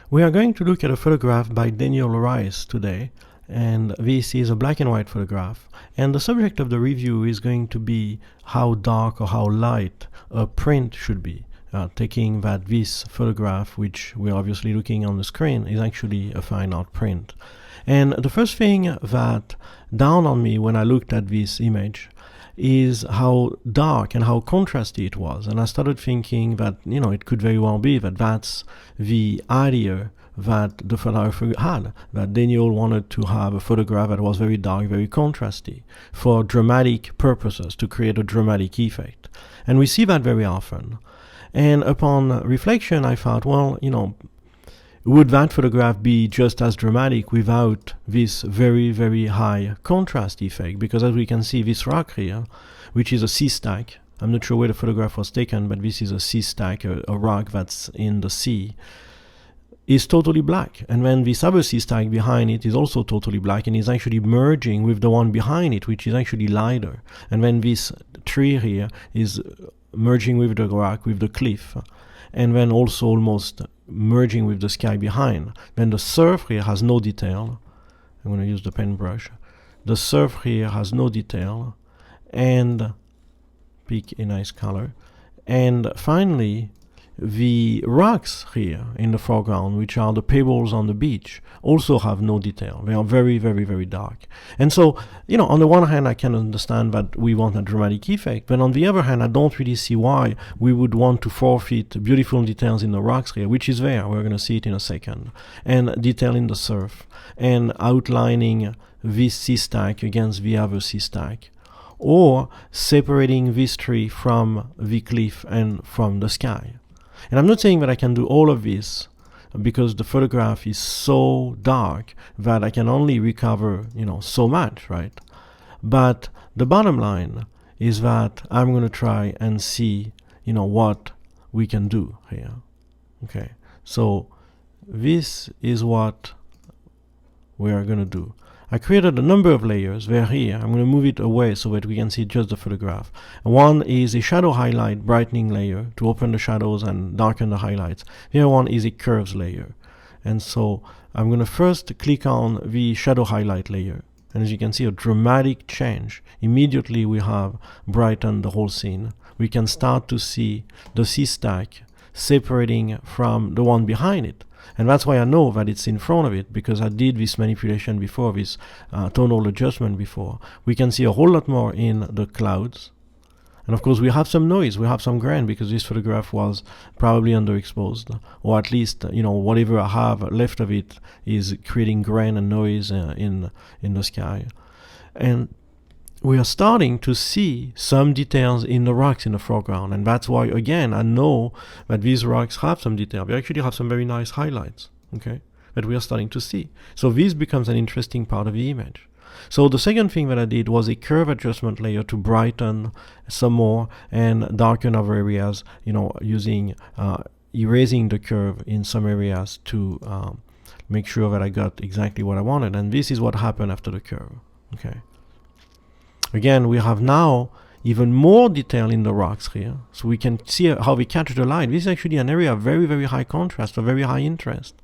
We are going to look at a photograph by Daniel Rice today, and this is a black and white photograph. And the subject of the review is going to be how dark or how light a print should be. Taking that this photograph, which we're obviously looking on the screen, is actually a fine art print. And the first thing that dawned on me when I looked at this image is how dark and how contrasty it was. And I started thinking that, it could very well be that that's the idea that the photographer had, that Daniel wanted to have a photograph that was very dark, very contrasty, for dramatic purposes, to create a dramatic effect. And we see that very often. And upon reflection, I thought, well, would that photograph be just as dramatic without this very, very high contrast effect? Because as we can see, this rock here, which is a sea stack, I'm not sure where the photograph was taken, but this is a sea stack, a rock that's in the sea, is totally black. And then this other sea stack behind it is also totally black and is actually merging with the one behind it, which is actually lighter. And then this tree here is merging with the rock, with the cliff, and then also almost merging with the sky behind. Then the surf here has no detail. I'm going to use the pen brush. The surf here has no detail, and pick a nice color. And finally, the rocks here in the foreground, which are the pebbles on the beach, also have no detail. They are very, very, very dark. And so, on the one hand, I can understand that we want a dramatic effect, but on the other hand, I don't really see why we would want to forfeit beautiful details in the rocks here, which is there. We're going to see it in a second. And detail in the surf, and outlining this sea stack against the other sea stack, or separating this tree from the cliff and from the sky. And I'm not saying that I can do all of this because the photograph is so dark that I can only recover, so much, right? But the bottom line is that I'm going to try and see, what we can do here. Okay, so this is what we are going to do. I created a number of layers. They're here. I'm going to move it away so that we can see just the photograph. One is a shadow highlight brightening layer to open the shadows and darken the highlights. The other one is a curves layer. And so I'm going to first click on the shadow highlight layer. And as you can see, a dramatic change. Immediately we have brightened the whole scene. We can start to see the sea stack separating from the one behind it. And that's why I know that it's in front of it, because I did this manipulation before, this tonal adjustment before. We can see a whole lot more in the clouds. And of course we have some noise, we have some grain, because this photograph was probably underexposed. Or at least, whatever I have left of it is creating grain and noise in the sky. And we are starting to see some details in the rocks in the foreground, and that's why, again, I know that these rocks have some detail. They actually have some very nice highlights, okay, that we are starting to see. So this becomes an interesting part of the image. So the second thing that I did was a curve adjustment layer to brighten some more and darken other areas, using erasing the curve in some areas to make sure that I got exactly what I wanted. And this is what happened after the curve, okay. Again, we have now even more detail in the rocks here, so we can see how we catch the light. This is actually an area of very, very high contrast, of very high interest.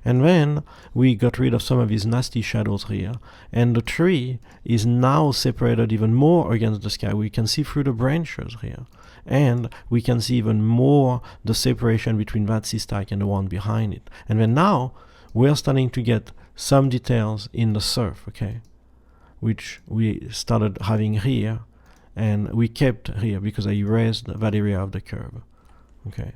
And then we got rid of some of these nasty shadows here, and the tree is now separated even more against the sky. We can see through the branches here, and we can see even more the separation between that sea stack and the one behind it. And then now we're starting to get some details in the surf, okay, which we started having here, and we kept here because I erased that area of the curve. Okay,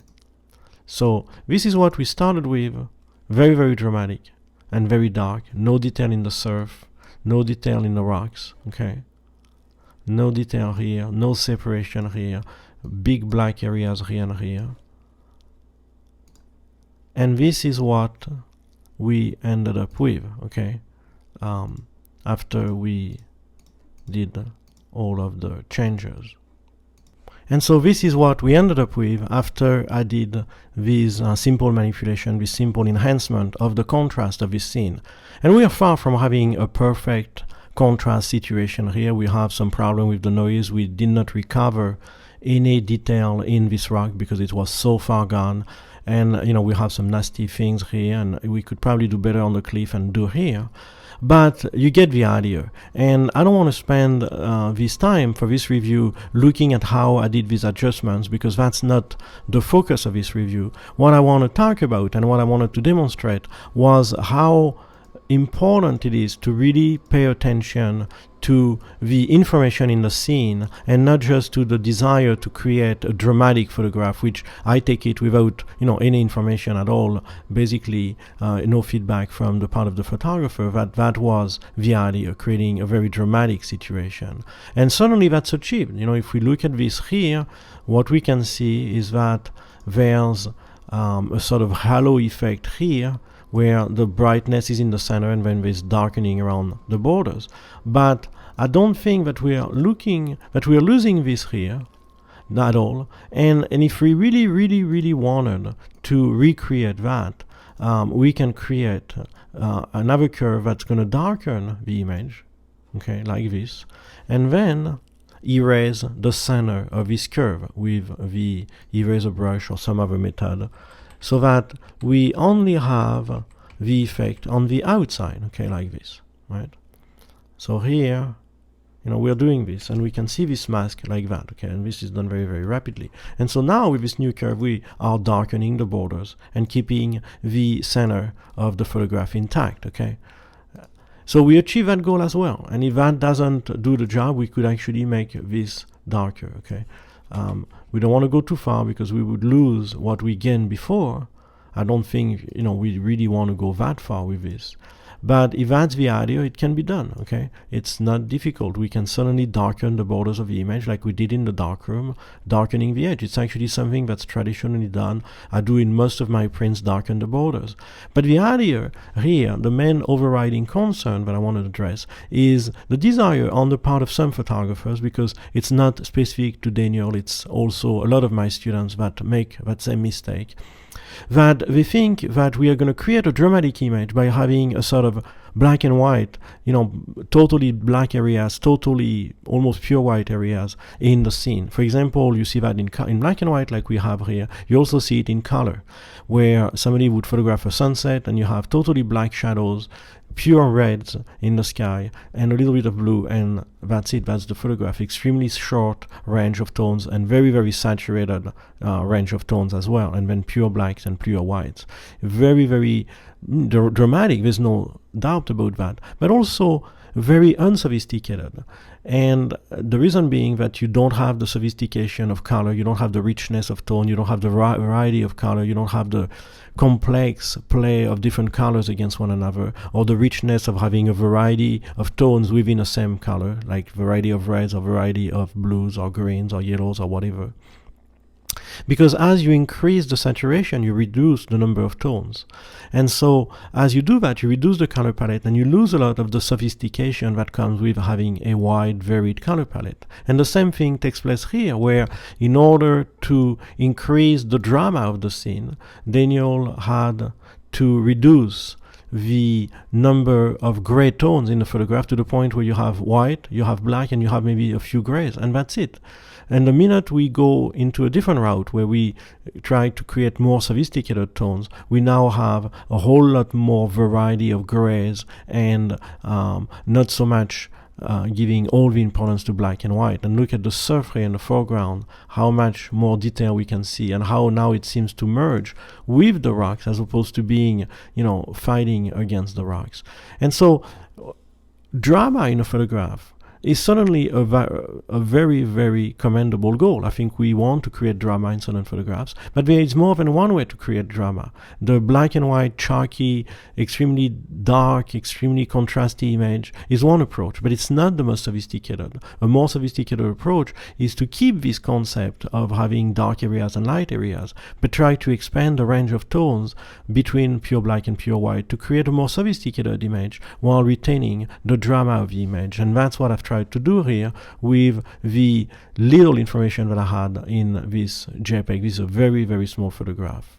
so this is what we started with. Very, very dramatic and very dark. No detail in the surf, no detail in the rocks, okay, no detail here, no separation here, big black areas here and here. And this is what we ended up with, okay, after we did all of the changes. And so this is what we ended up with after I did this simple manipulation, this simple enhancement of the contrast of this scene. And we are far from having a perfect contrast situation here. We have some problem with the noise. We did not recover any detail in this rock because it was so far gone. and we have some nasty things here, and we could probably do better on the cliff and do here. But you get the idea. And I don't want to spend this time for this review looking at how I did these adjustments, because that's not the focus of this review. What I want to talk about and what I wanted to demonstrate was how important it is to really pay attention to the information in the scene and not just to the desire to create a dramatic photograph, which I take it without any information at all, basically no feedback from the part of the photographer, that was the idea, creating a very dramatic situation. And suddenly that's achieved. If we look at this here, what we can see is that there's a sort of halo effect here, where the brightness is in the center and then there's darkening around the borders. But I don't think that we are losing this here at all. And if we really wanted to recreate that, we can create another curve that's going to darken the image, okay, like this, and then erase the center of this curve with the eraser brush or some other method, so that we only have the effect on the outside, okay, like this, right? So here, we're doing this, and we can see this mask like that, okay, and this is done very, very rapidly. And so now with this new curve, we are darkening the borders and keeping the center of the photograph intact, okay? So we achieve that goal as well. And if that doesn't do the job, we could actually make this darker, okay? We don't want to go too far because we would lose what we gained before. I don't think, we really want to go that far with this. But if that's the idea, it can be done, okay? It's not difficult. We can suddenly darken the borders of the image like we did in the darkroom, darkening the edge. It's actually something that's traditionally done. I do in most of my prints, darken the borders. But the idea here, the main overriding concern that I want to address, is the desire on the part of some photographers, because it's not specific to Daniel, it's also a lot of my students that make that same mistake, that they think that we are going to create a dramatic image by having a sort of black and white, totally black areas, totally almost pure white areas in the scene. For example, you see that in black and white like we have here. You also see it in color, where somebody would photograph a sunset and you have totally black shadows, pure reds in the sky, and a little bit of blue, and that's it. That's the photograph. Extremely short range of tones and very, very saturated range of tones as well, and then pure blacks and pure whites. Very, very dramatic, there's no doubt about that, but also very unsophisticated. And the reason being that you don't have the sophistication of color, you don't have the richness of tone, you don't have the variety of color, you don't have the complex play of different colors against one another, or the richness of having a variety of tones within a same color, like variety of reds or variety of blues or greens or yellows or whatever. Because as you increase the saturation, you reduce the number of tones. And so as you do that, you reduce the color palette and you lose a lot of the sophistication that comes with having a wide, varied color palette. And the same thing takes place here, where in order to increase the drama of the scene, Daniel had to reduce the number of gray tones in the photograph to the point where you have white, you have black, and you have maybe a few grays, and that's it. And the minute we go into a different route where we try to create more sophisticated tones, we now have a whole lot more variety of grays and not so much giving all the importance to black and white. And look at the surface in the foreground, how much more detail we can see, and how now it seems to merge with the rocks as opposed to being, fighting against the rocks. And so drama in a photograph is certainly a very, very commendable goal. I think we want to create drama in certain photographs, but there is more than one way to create drama. The black and white, chalky, extremely dark, extremely contrasty image is one approach, but it's not the most sophisticated. A more sophisticated approach is to keep this concept of having dark areas and light areas, but try to expand the range of tones between pure black and pure white to create a more sophisticated image while retaining the drama of the image. And that's what I've tried to do here with the little information that I had in this JPEG. This is a very, very small photograph.